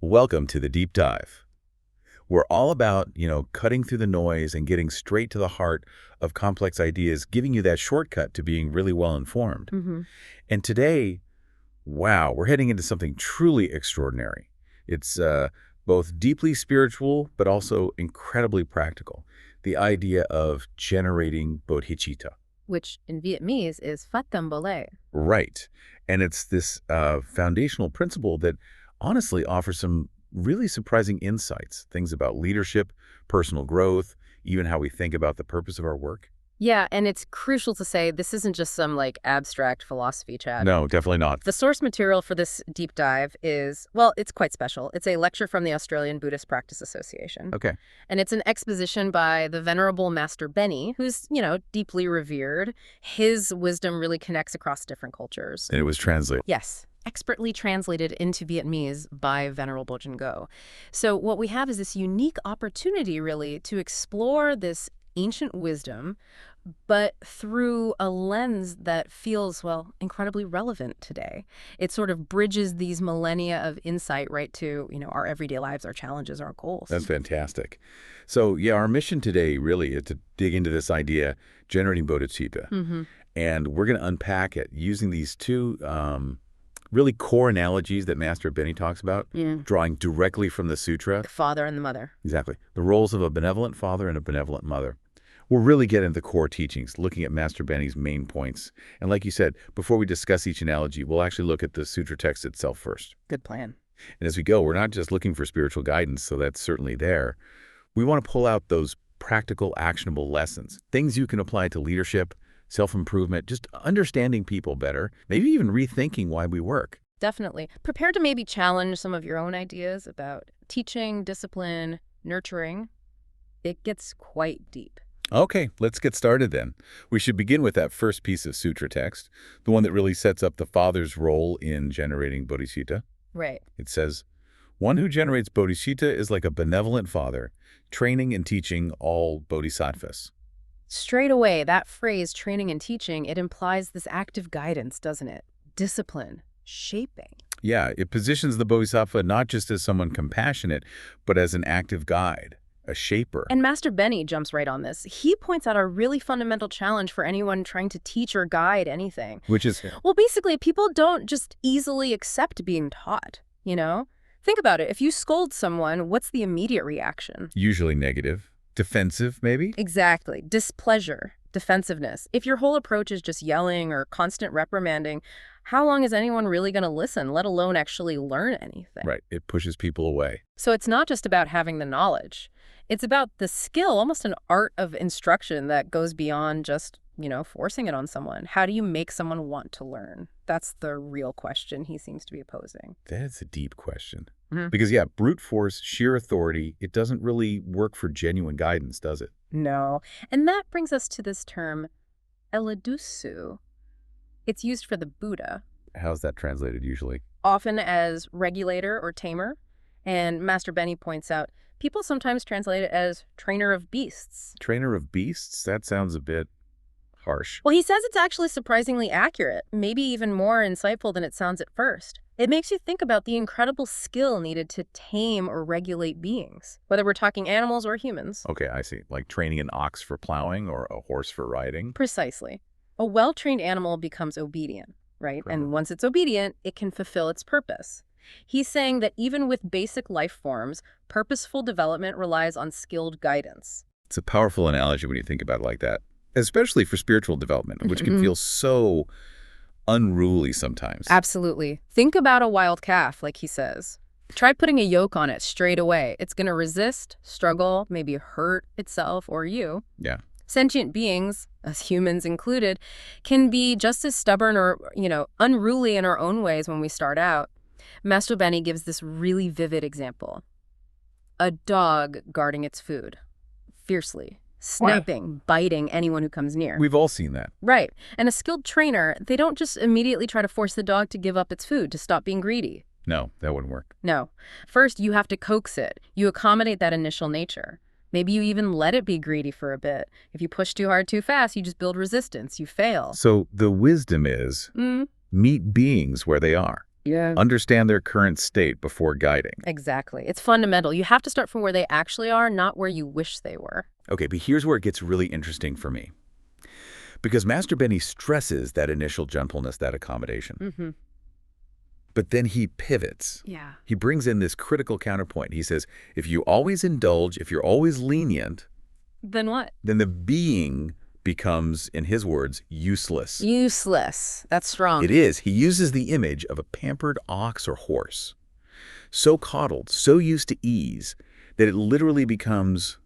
Welcome to the deep dive. We're all about, cutting through the noise and getting straight to the heart of complex ideas, giving you that shortcut to being really well informed. And today, wow, we're heading into something truly extraordinary. It's both deeply spiritual, but also incredibly practical. The idea of generating bodhicitta. Which in Vietnamese is Phát tâm Bồ. Right. And it's this foundational principle that honestly offers some really surprising insights, things about leadership, personal growth, even how we think about the purpose of our work. Yeah, and it's crucial to say this isn't just some abstract philosophy chat. No, definitely not. The source material for this deep dive is, well, it's quite special. It's a lecture from the Australian Buddhist Practice Association. Okay. And it's an exposition by the Venerable Master Bennie, who's, deeply revered. His wisdom really connects across different cultures. And it was translated. Yes. Expertly translated into Vietnamese by Venerable Chơn Ngộ. So what we have is this unique opportunity, really, to explore this ancient wisdom, but through a lens that feels, well, incredibly relevant today. It sort of bridges these millennia of insight right to, our everyday lives, our challenges, our goals. That's fantastic. So, yeah, our mission today really is to dig into this idea, generating bodhicitta. And we're going to unpack it using these two really core analogies that Master Bennie talks about, drawing directly from the sutra. The father and the mother. Exactly. The roles of a benevolent father and a benevolent mother. We'll really get into the core teachings, looking at Master Bennie's main points. And like you said, before we discuss each analogy, we'll actually look at the sutra text itself first. Good plan. And as we go, we're not just looking for spiritual guidance, so that's certainly there. We want to pull out those practical, actionable lessons, things you can apply to leadership, self-improvement, just understanding people better, maybe even rethinking why we work. Definitely. Prepare to maybe challenge some of your own ideas about teaching, discipline, nurturing. It gets quite deep. Okay, let's get started then. We should begin with that first piece of sutra text, the one that really sets up the father's role in generating bodhicitta. Right. It says, "One who generates bodhicitta is like a benevolent father, training and teaching all bodhisattvas." Straight away, that phrase, training and teaching, it implies this active guidance, doesn't it? Discipline, shaping. Yeah, it positions the bodhisattva not just as someone compassionate, but as an active guide, a shaper. And Master Bennie jumps right on this. He points out a really fundamental challenge for anyone trying to teach or guide anything. Which is? Well, basically, people don't just easily accept being taught, Think about it. If you scold someone, what's the immediate reaction? Usually negative. Defensive, maybe? Exactly. Displeasure, defensiveness. If your whole approach is just yelling or constant reprimanding, how long is anyone really going to listen, let alone actually learn anything? Right. It pushes people away. So it's not just about having the knowledge. It's about the skill, almost an art of instruction that goes beyond just, forcing it on someone. How do you make someone want to learn? That's the real question he seems to be posing. That is a deep question. Because, yeah, brute force, sheer authority, it doesn't really work for genuine guidance, does it? No. And that brings us to this term, eledusu. It's used for the Buddha. How's that translated usually? Often as regulator or tamer. And Master Bennie points out, people sometimes translate it as trainer of beasts. Trainer of beasts? That sounds a bit harsh. Well, he says it's actually surprisingly accurate, maybe even more insightful than it sounds at first. It makes you think about the incredible skill needed to tame or regulate beings, whether we're talking animals or humans. Okay, I see. Like training an ox for plowing or a horse for riding? Precisely. A well-trained animal becomes obedient, right? Correct. And once it's obedient, it can fulfill its purpose. He's saying that even with basic life forms, purposeful development relies on skilled guidance. It's a powerful analogy when you think about it like that, especially for spiritual development, which can feel so unruly sometimes. Absolutely. Think about a wild calf, like he says. Try putting a yoke on it straight away. It's going to resist, struggle, maybe hurt itself or you. Yeah. Sentient beings, us humans included, can be just as stubborn or, unruly in our own ways when we start out. Master Bennie gives this really vivid example. A dog guarding its food, fiercely, snapping, biting anyone who comes near. We've all seen that. Right. And a skilled trainer, they don't just immediately try to force the dog to give up its food, to stop being greedy. No, that wouldn't work. No. First, you have to coax it. You accommodate that initial nature. Maybe you even let it be greedy for a bit. If you push too hard too fast, you just build resistance. You fail. So the wisdom is meet beings where they are. Yeah. Understand their current state before guiding. Exactly. It's fundamental. You have to start from where they actually are, not where you wish they were. Okay, but here's where it gets really interesting for me. Because Master Bennie stresses that initial gentleness, that accommodation. But then he pivots. Yeah. He brings in this critical counterpoint. He says, if you always indulge, if you're always lenient, Then what? then the being becomes, in his words, useless. Useless. That's strong. It is. He uses the image of a pampered ox or horse, so coddled, so used to ease, that it literally becomes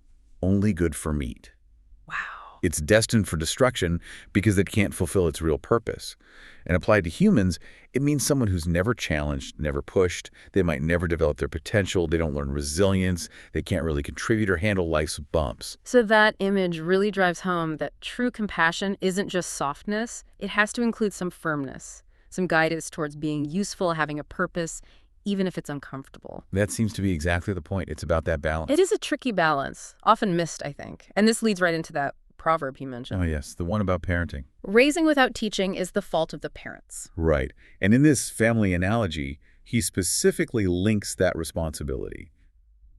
only good for meat. Wow. It's destined for destruction because it can't fulfill its real purpose. And applied to humans, it means someone who's never challenged, never pushed. They might never develop their potential. They don't learn resilience. They can't really contribute or handle life's bumps. So that image really drives home that true compassion isn't just softness. It has to include some firmness, some guidance towards being useful, having a purpose, even if it's uncomfortable. That seems to be exactly the point. It's about that balance. It is a tricky balance, often missed, I think. And this leads right into that proverb you mentioned. Oh, yes, the one about parenting. Raising without teaching is the fault of the parents. Right. And in this family analogy, he specifically links that responsibility.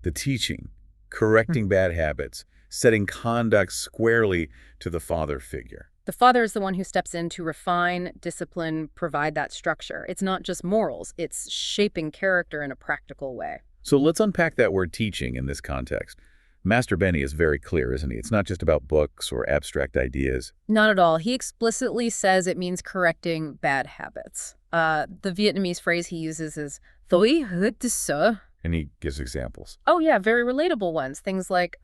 The teaching, correcting bad habits, setting conduct squarely to the father figure. The father is the one who steps in to refine, discipline, provide that structure. It's not just morals, it's shaping character in a practical way. So let's unpack that word teaching in this context. Master Bennie is very clear, isn't he? It's not just about books or abstract ideas. Not at all. He explicitly says it means correcting bad habits. The Vietnamese phrase he uses is "Tôi hứa to sửa." And he gives examples. Oh yeah, very relatable ones. Things like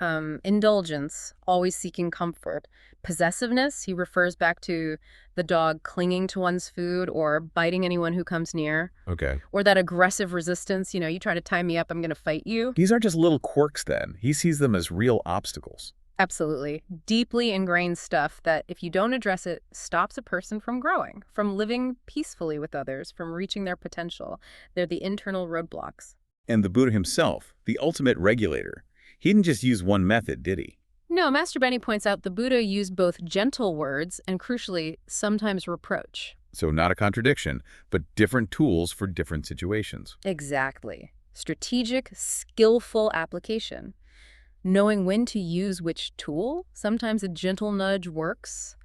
indulgence, always seeking comfort. Possessiveness, he refers back to the dog clinging to one's food or biting anyone who comes near. Okay. Or that aggressive resistance, you try to tie me up, I'm going to fight you. These aren't just little quirks then. He sees them as real obstacles. Absolutely. Deeply ingrained stuff that, if you don't address it, stops a person from growing, from living peacefully with others, from reaching their potential. They're the internal roadblocks. And the Buddha himself, the ultimate regulator, he didn't just use one method, did he? No, Master Bennie points out the Buddha used both gentle words and, crucially, sometimes reproach. So not a contradiction, but different tools for different situations. Exactly. Strategic, skillful application. Knowing when to use which tool, sometimes a gentle nudge works.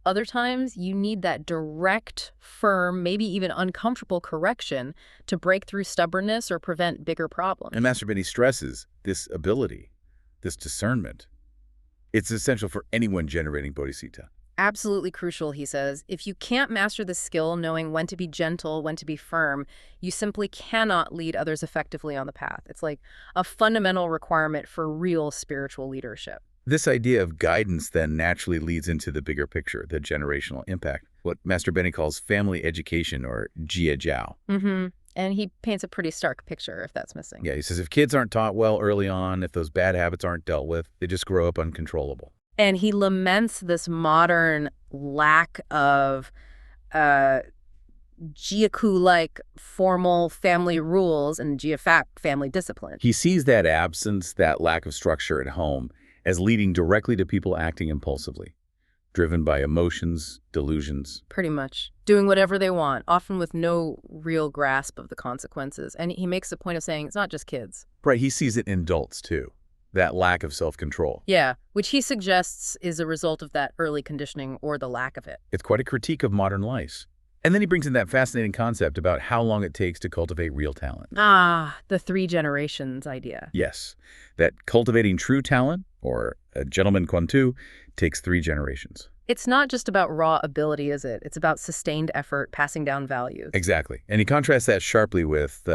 Other times, you need that direct, firm, maybe even uncomfortable correction to break through stubbornness or prevent bigger problems. And Master Bennie stresses this ability, this discernment. It's essential for anyone generating bodhisattva. Absolutely crucial, he says. If you can't master the skill knowing when to be gentle, when to be firm, you simply cannot lead others effectively on the path. It's like a fundamental requirement for real spiritual leadership. This idea of guidance then naturally leads into the bigger picture, the generational impact, what Master Bennie calls family education, or jia jiao. And he paints a pretty stark picture if that's missing. Yeah, he says if kids aren't taught well early on, if those bad habits aren't dealt with, they just grow up uncontrollable. And he laments this modern lack of jiaku-like formal family rules and jiafak family discipline. He sees that absence, that lack of structure at home, as leading directly to people acting impulsively, driven by emotions, delusions. Pretty much. Doing whatever they want, often with no real grasp of the consequences. And he makes a point of saying it's not just kids. Right, he sees it in adults, too. That lack of self-control. Yeah, which he suggests is a result of that early conditioning or the lack of it. It's quite a critique of modern life. And then he brings in that fascinating concept about how long it takes to cultivate real talent. Ah, the 3 generations idea. Yes, that cultivating true talent, or a gentleman kwantu, takes 3 generations. It's not just about raw ability, is it? It's about sustained effort, passing down values. Exactly. And he contrasts that sharply with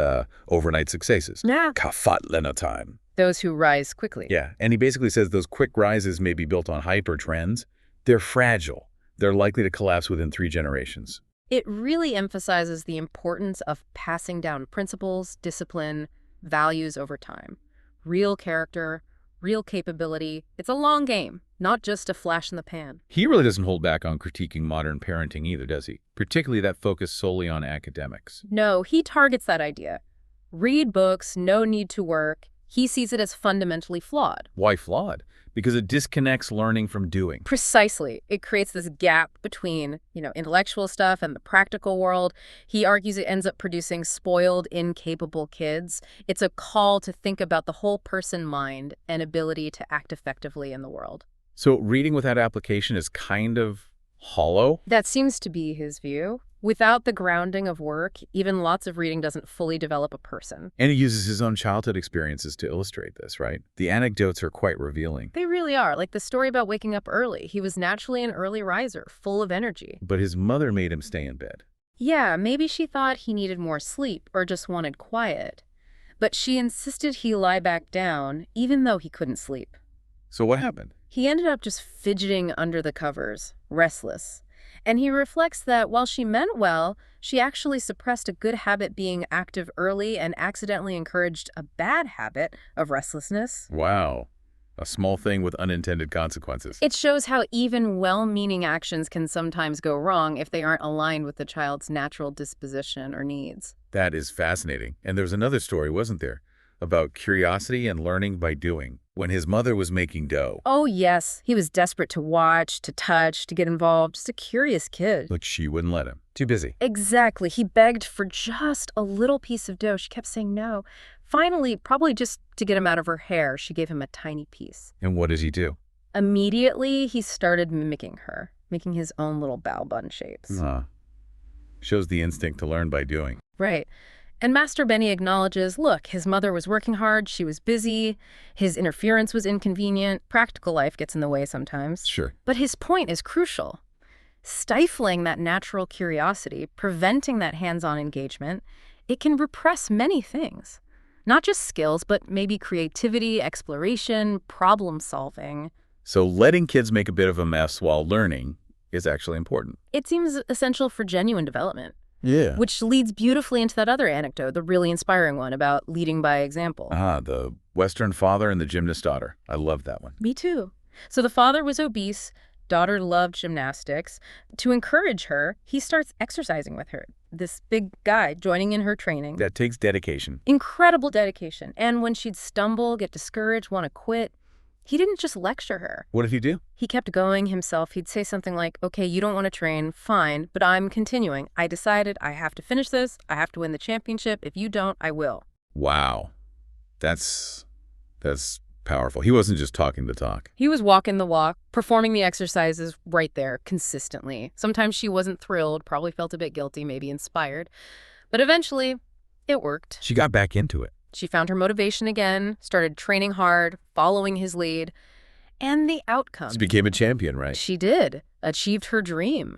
overnight successes. Yeah. Kafat lena time. Those who rise quickly. Yeah, and he basically says those quick rises may be built on hype or trends. They're fragile. They're likely to collapse within 3 generations. It really emphasizes the importance of passing down principles, discipline, values over time. Real character, real capability. It's a long game, not just a flash in the pan. He really doesn't hold back on critiquing modern parenting either, does he? Particularly that focus solely on academics. No, he targets that idea. Read books, no need to work. He sees it as fundamentally flawed. Why flawed? Because it disconnects learning from doing. Precisely. It creates this gap between, intellectual stuff and the practical world. He argues it ends up producing spoiled, incapable kids. It's a call to think about the whole person mind and ability to act effectively in the world. So reading without application is kind of hollow? That seems to be his view. Without the grounding of work, even lots of reading doesn't fully develop a person. And he uses his own childhood experiences to illustrate this, right? The anecdotes are quite revealing. They really are. Like the story about waking up early. He was naturally an early riser, full of energy. But his mother made him stay in bed. Yeah, maybe she thought he needed more sleep or just wanted quiet. But she insisted he lie back down, even though he couldn't sleep. So what happened? He ended up just fidgeting under the covers, restless. And he reflects that while she meant well, she actually suppressed a good habit being active early and accidentally encouraged a bad habit of restlessness. Wow. A small thing with unintended consequences. It shows how even well-meaning actions can sometimes go wrong if they aren't aligned with the child's natural disposition or needs. That is fascinating. And there's another story, wasn't there? About curiosity and learning by doing. When his mother was making dough. Oh, yes. He was desperate to watch, to touch, to get involved. Just a curious kid. But she wouldn't let him. Too busy. Exactly. He begged for just a little piece of dough. She kept saying no. Finally, probably just to get him out of her hair, she gave him a tiny piece. And what does he do? Immediately, he started mimicking her, making his own little bow bun shapes. Shows the instinct to learn by doing. Right. And Master Bennie acknowledges, look, his mother was working hard, she was busy, his interference was inconvenient, practical life gets in the way sometimes. Sure. But his point is crucial. Stifling that natural curiosity, preventing that hands-on engagement, it can repress many things. Not just skills, but maybe creativity, exploration, problem-solving. So letting kids make a bit of a mess while learning is actually important. It seems essential for genuine development. Yeah. Which leads beautifully into that other anecdote, the really inspiring one about leading by example. The Western father and the gymnast daughter. I love that one. Me too. So the father was obese, daughter loved gymnastics. To encourage her, he starts exercising with her. This big guy joining in her training. That takes dedication. Incredible dedication. And when she'd stumble, get discouraged, want to quit, he didn't just lecture her. What did he do? He kept going himself. He'd say something like, okay, you don't want to train, fine, but I'm continuing. I decided I have to finish this. I have to win the championship. If you don't, I will. Wow. That's powerful. He wasn't just talking the talk. He was walking the walk, performing the exercises right there consistently. Sometimes she wasn't thrilled, probably felt a bit guilty, maybe inspired. But eventually, it worked. She got back into it. She found her motivation again, started training hard, following his lead, and the outcome. She became a champion, right? She did, achieved her dream.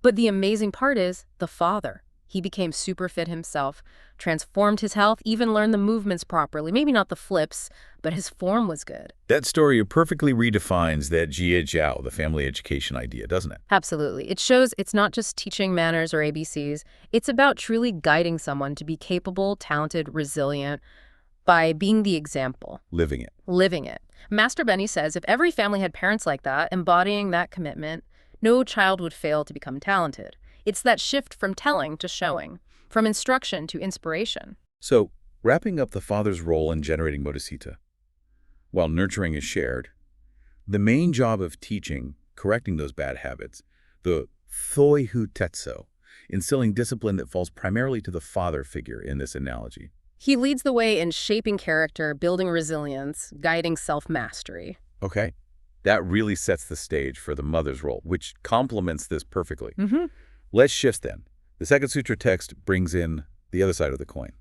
But the amazing part is the father. He became super fit himself, transformed his health, even learned the movements properly. Maybe not the flips, but his form was good. That story perfectly redefines that Jia Jiao, the family education idea, doesn't it? Absolutely. It shows it's not just teaching manners or ABCs. It's about truly guiding someone to be capable, talented, resilient by being the example. Living it. Living it. Master Bennie says if every family had parents like that, embodying that commitment, no child would fail to become talented. It's that shift from telling to showing, from instruction to inspiration. So, wrapping up the father's role in generating bodhisattva, while nurturing is shared, the main job of teaching, correcting those bad habits, the thoi hu tetso, instilling discipline that falls primarily to the father figure in this analogy. He leads the way in shaping character, building resilience, guiding self-mastery. Okay. That really sets the stage for the mother's role, which complements this perfectly. Let's shift then. The Second Sutra text brings in the other side of the coin.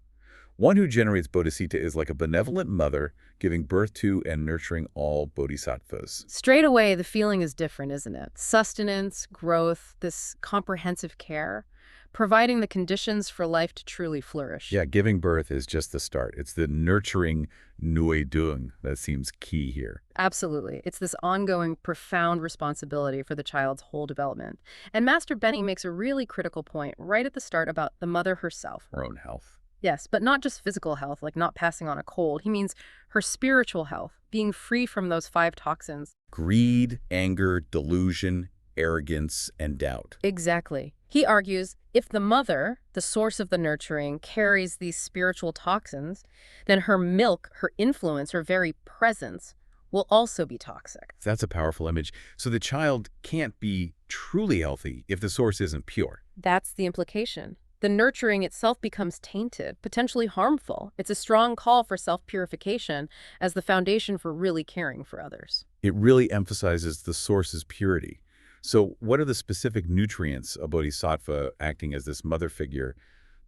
One who generates bodhisattva is like a benevolent mother giving birth to and nurturing all bodhisattvas. Straight away, the feeling is different, isn't it? Sustenance, growth, this comprehensive care, providing the conditions for life to truly flourish. Yeah, giving birth is just the start. It's the nurturing nui dung that seems key here. Absolutely. It's this ongoing, profound responsibility for the child's whole development. And Master Bennie makes a really critical point right at the start about the mother herself. Her own health. Yes, but not just physical health, like not passing on a cold. He means her spiritual health, being free from those 5 toxins. Greed, anger, delusion, arrogance, and doubt. Exactly. He argues, If the mother, the source of the nurturing, carries these spiritual toxins, then her milk, her influence, her very presence will also be toxic. That's a powerful image. So the child can't be truly healthy if the source isn't pure. That's the implication. The nurturing itself becomes tainted, potentially harmful. It's a strong call for self-purification as the foundation for really caring for others. It really emphasizes the source's purity. So what are the specific nutrients a bodhisattva acting as this mother figure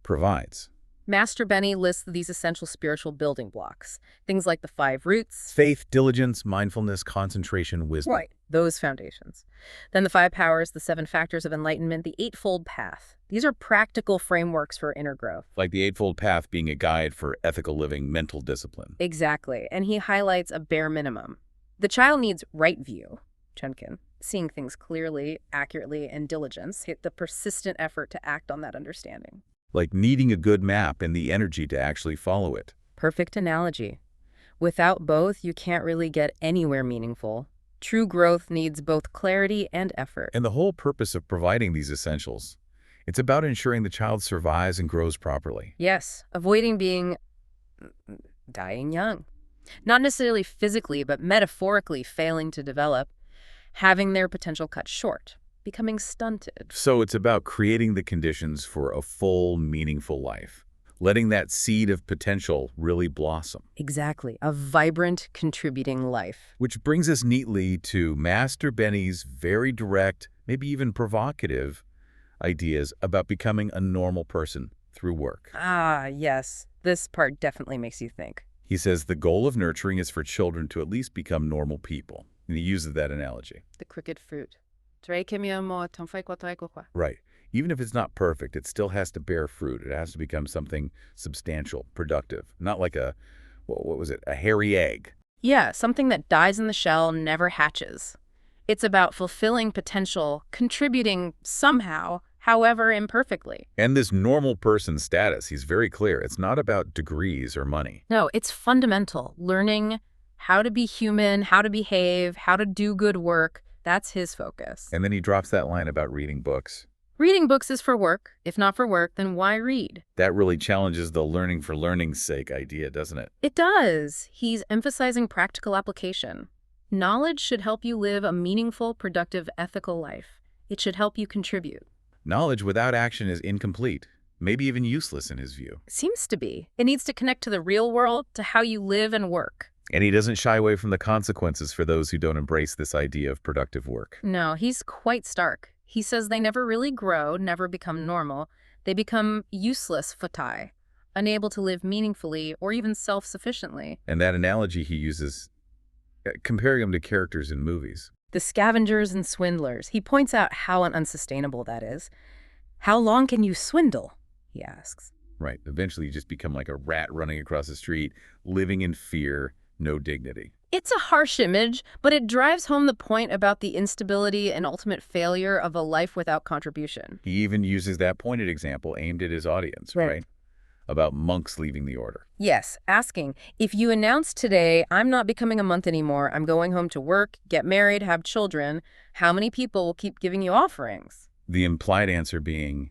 provides? Master Bennie lists these essential spiritual building blocks, things like the 5 roots. Faith, diligence, mindfulness, concentration, wisdom. Right, those foundations. Then the 5 powers, the 7 factors of enlightenment, the Eightfold Path. These are practical frameworks for inner growth. Like the Eightfold Path being a guide for ethical living, mental discipline. Exactly, and he highlights a bare minimum. The child needs right view, Chenkin, seeing things clearly, accurately, and diligence, the persistent effort to act on that understanding. Like needing a good map and the energy to actually follow it. Perfect analogy. Without both, you can't really get anywhere meaningful. True growth needs both clarity and effort. And the whole purpose of providing these essentials, it's about ensuring the child survives and grows properly. Yes, avoiding dying young. Not necessarily physically, but metaphorically failing to develop, having their potential cut short, becoming stunted. So it's about creating the conditions for a full, meaningful life, letting that seed of potential really blossom. Exactly, a vibrant, contributing life. Which brings us neatly to Master Bennie's very direct, maybe even provocative, ideas about becoming a normal person through work. Ah, yes. This part definitely makes you think. He says the goal of nurturing is for children to at least become normal people. And he uses that analogy. The crooked fruit. Right. Even if it's not perfect, it still has to bear fruit. It has to become something substantial, productive. Not like a hairy egg. Yeah, something that dies in the shell, never hatches. It's about fulfilling potential, contributing somehow, however imperfectly. And this normal person status, he's very clear. It's not about degrees or money. No, it's fundamental. Learning how to be human, how to behave, how to do good work. That's his focus. And then he drops that line about reading books. Reading books is for work. If not for work, then why read? That really challenges the learning for learning's sake idea, doesn't it? It does. He's emphasizing practical application. Knowledge should help you live a meaningful, productive, ethical life. It should help you contribute. Knowledge without action is incomplete, maybe even useless in his view. Seems to be. It needs to connect to the real world, to how you live and work. And he doesn't shy away from the consequences for those who don't embrace this idea of productive work. No, he's quite stark. He says they never really grow, never become normal. They become useless fatai, unable to live meaningfully or even self-sufficiently. And that analogy he uses, comparing them to characters in movies. The scavengers and swindlers. He points out how unsustainable that is. How long can you swindle? He asks. Right. Eventually you just become like a rat running across the street, living in fear, no dignity. It's a harsh image, but it drives home the point about the instability and ultimate failure of a life without contribution. He even uses that pointed example aimed at his audience, right? About monks leaving the order. Yes, asking, if you announce today, I'm not becoming a monk anymore, I'm going home to work, get married, have children, how many people will keep giving you offerings? The implied answer being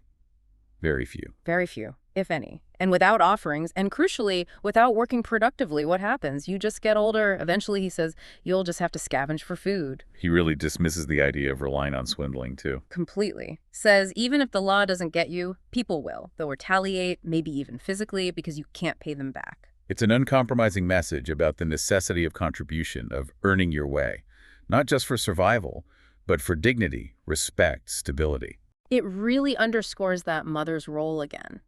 very few. Very few, if any. And without offerings, and crucially, without working productively, what happens? You just get older. Eventually, he says, you'll just have to scavenge for food. He really dismisses the idea of relying on swindling, too. Completely. Says, even if the law doesn't get you, people will. They'll retaliate, maybe even physically, because you can't pay them back. It's an uncompromising message about the necessity of contribution, of earning your way, not just for survival, but for dignity, respect, stability. It really underscores that mother's role again.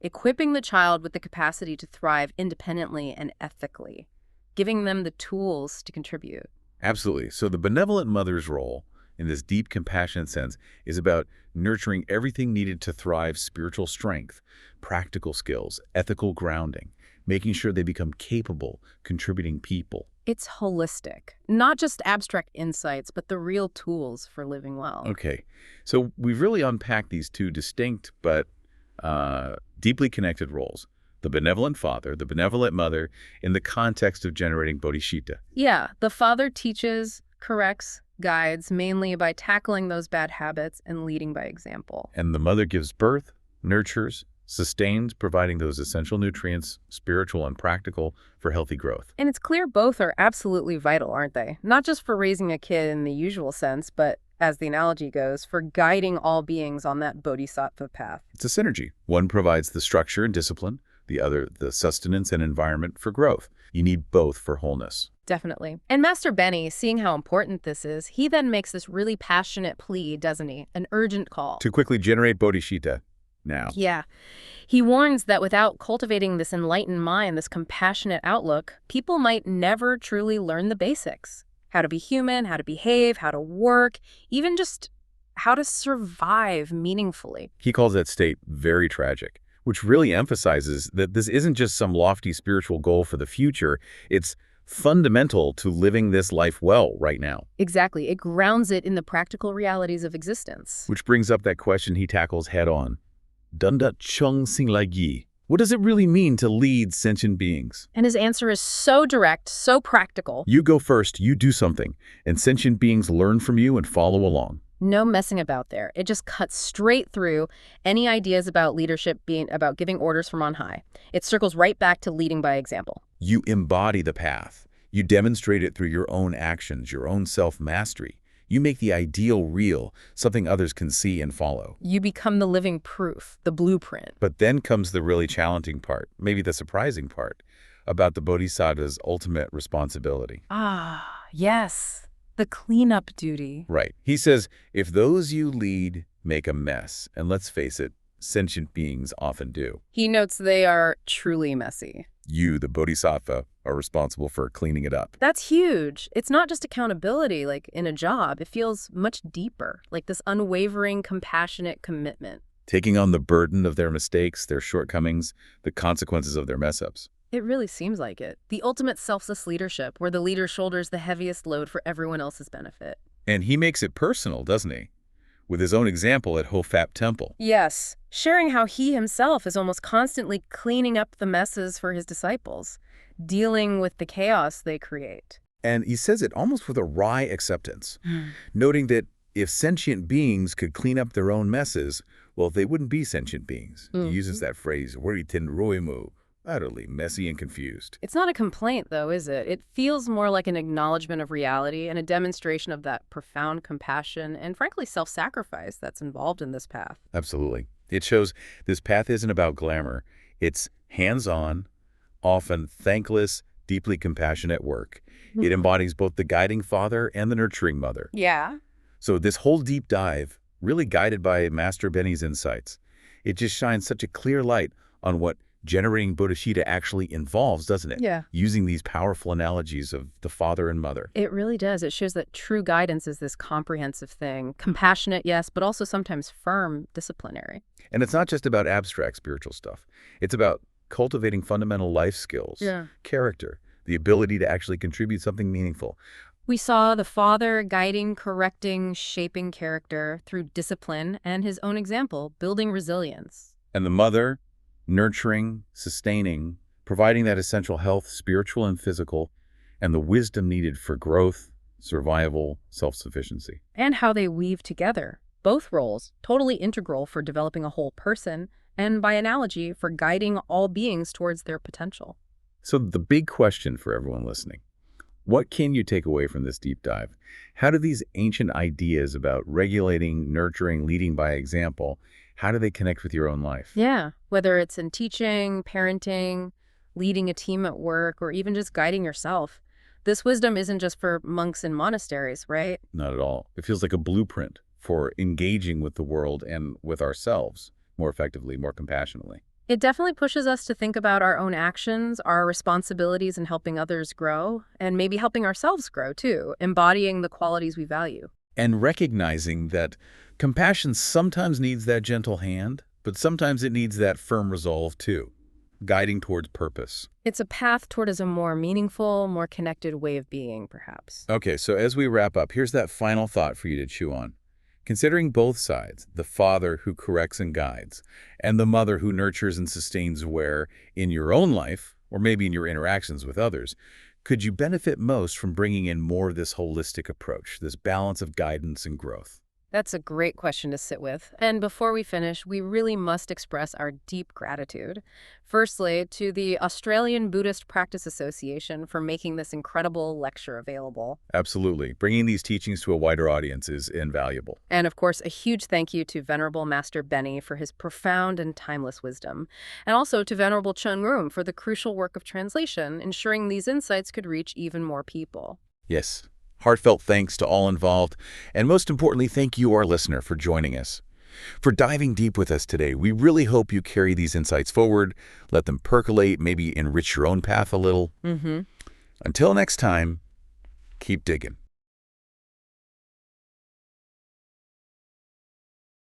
Equipping the child with the capacity to thrive independently and ethically, giving them the tools to contribute. Absolutely. So the benevolent mother's role, in this deep, compassionate sense, is about nurturing everything needed to thrive: spiritual strength, practical skills, ethical grounding, making sure they become capable, contributing people. It's holistic, not just abstract insights, but the real tools for living well. Okay. So we've really unpacked these two distinct but deeply connected roles: the benevolent father, the benevolent mother, in the context of generating bodhicitta. Yeah, the father teaches, corrects, guides mainly by tackling those bad habits and leading by example. And the mother gives birth, nurtures, sustains, providing those essential nutrients, spiritual and practical, for healthy growth. And it's clear both are absolutely vital, aren't they? Not just for raising a kid in the usual sense, but, as the analogy goes, for guiding all beings on that Bodhisattva path. It's a synergy. One provides the structure and discipline, the other the sustenance and environment for growth. You need both for wholeness. Definitely. And Master Bennie, seeing how important this is, he then makes this really passionate plea, doesn't he? An urgent call. To quickly generate bodhicitta now. Yeah. He warns that without cultivating this enlightened mind, this compassionate outlook, people might never truly learn the basics. How to be human, how to behave, how to work, even just how to survive meaningfully. He calls that state very tragic, which really emphasizes that this isn't just some lofty spiritual goal for the future. It's fundamental to living this life well right now. Exactly. It grounds it in the practical realities of existence. Which brings up that question he tackles head on. Dunda chung sing lai yi. What does it really mean to lead sentient beings? And his answer is so direct, so practical. You go first, you do something, and sentient beings learn from you and follow along. No messing about there. It just cuts straight through any ideas about leadership being about giving orders from on high. It circles right back to leading by example. You embody the path. You demonstrate it through your own actions, your own self-mastery. You make the ideal real, something others can see and follow. You become the living proof, the blueprint. But then comes the really challenging part, maybe the surprising part, about the Bodhisattva's ultimate responsibility. Ah, yes. The cleanup duty. Right. He says, if those you lead make a mess, and let's face it, sentient beings often do. He notes they are truly messy. You, the Bodhisattva, are responsible for cleaning it up. That's huge. It's not just accountability like in a job. It feels much deeper, like this unwavering, compassionate commitment. Taking on the burden of their mistakes, their shortcomings, the consequences of their mess-ups. It really seems like it. The ultimate selfless leadership, where the leader shoulders the heaviest load for everyone else's benefit. And he makes it personal, doesn't he? With his own example at Hofap Temple. Yes, sharing how he himself is almost constantly cleaning up the messes for his disciples, dealing with the chaos they create. And he says it almost with a wry acceptance, noting that if sentient beings could clean up their own messes, well, they wouldn't be sentient beings. He uses that phrase, "waritin roimu," utterly messy and confused. It's not a complaint, though, is it? It feels more like an acknowledgement of reality and a demonstration of that profound compassion and, frankly, self-sacrifice that's involved in this path. Absolutely. It shows this path isn't about glamour. It's hands-on, often thankless, deeply compassionate work. It embodies both the guiding father and the nurturing mother. Yeah. So this whole deep dive, really guided by Master Bennie's insights, it just shines such a clear light on what generating bodhicitta actually involves, doesn't it? Yeah. Using these powerful analogies of the father and mother. It really does. It shows that true guidance is this comprehensive thing. Compassionate, yes, but also sometimes firm, disciplinary. And it's not just about abstract spiritual stuff. It's about cultivating fundamental life skills, character, the ability to actually contribute something meaningful. We saw the father guiding, correcting, shaping character through discipline and his own example, building resilience. And the mother, nurturing, sustaining, providing that essential health, spiritual and physical, and the wisdom needed for growth, survival, self-sufficiency. And how they weave together. Both roles, totally integral for developing a whole person, and by analogy, for guiding all beings towards their potential. So the big question for everyone listening, what can you take away from this deep dive? How do these ancient ideas about regulating, nurturing, leading by example, how do they connect with your own life? Yeah, whether it's in teaching, parenting, leading a team at work, or even just guiding yourself. This wisdom isn't just for monks in monasteries, right? Not at all. It feels like a blueprint for engaging with the world and with ourselves more effectively, more compassionately. It definitely pushes us to think about our own actions, our responsibilities in helping others grow, and maybe helping ourselves grow too, embodying the qualities we value. And recognizing that compassion sometimes needs that gentle hand, but sometimes it needs that firm resolve too, guiding towards purpose. It's a path towards a more meaningful, more connected way of being, perhaps. Okay, so as we wrap up, here's that final thought for you to chew on. Considering both sides, the father who corrects and guides, and the mother who nurtures and sustains where, in your own life, or maybe in your interactions with others, could you benefit most from bringing in more of this holistic approach, this balance of guidance and growth? That's a great question to sit with. And before we finish, we really must express our deep gratitude. Firstly, to the Australian Buddhist Practice Association for making this incredible lecture available. Absolutely. Bringing these teachings to a wider audience is invaluable. And of course, a huge thank you to Venerable Master Bennie for his profound and timeless wisdom. And also to Venerable Chön Ngộ for the crucial work of translation, ensuring these insights could reach even more people. Yes. Heartfelt thanks to all involved, and most importantly, thank you, our listener, for joining us. For diving deep with us today, we really hope you carry these insights forward, let them percolate, maybe enrich your own path a little. Until next time, keep digging.